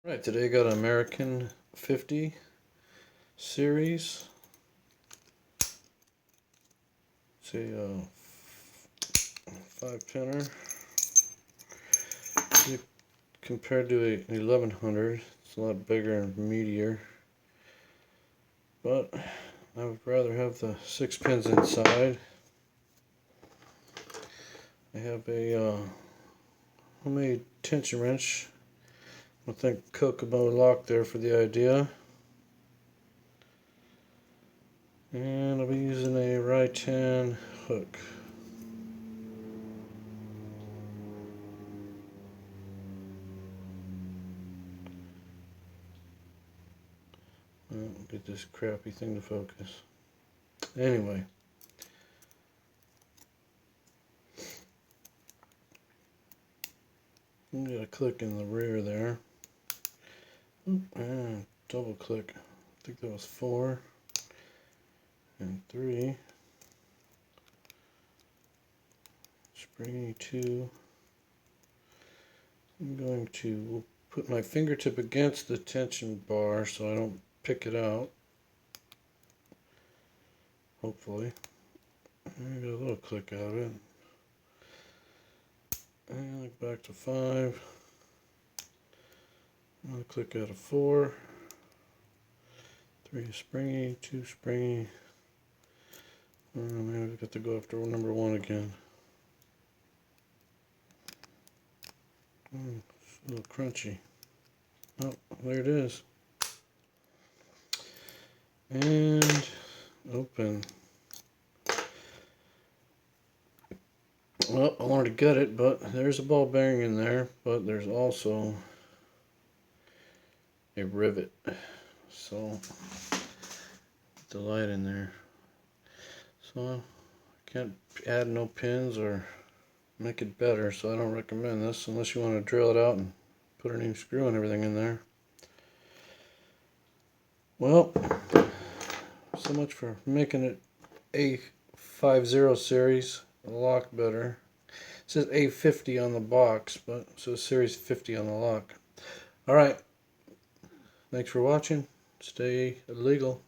Right, today I got an American 50 series. It's a 5-pinner. Compared to a 1100, it's a lot bigger and meatier. But I would rather have the 6 pins inside. I have a homemade tension wrench. I think Kokomo lock there for the idea. And I'll be using a Rytan hook. Get this crappy thing to focus. Anyway. I'm going to click in the rear there. And double click. I think that was 4 and 3. Springy 2. I'm going to put my fingertip against the tension bar so I don't pick it out. Hopefully. I got a little click out of it. And look back to 5. I'll click out of 4. 3 springy, 2 springy. Oh man, I've got to go after number 1 again. It's a little crunchy. Oh, there it is. And open. Well, I wanted to gut it, but there's a ball bearing in there, but there's also a rivet. So, put the light in there. So, I can't add no pins or make it better, so I don't recommend this unless you want to drill it out and put a new screw and everything in there. Well, so much for making it A50 series a lot better. It says A50 on the box, but it says series 50 on the lock. Alright, thanks for watching. Stay legal.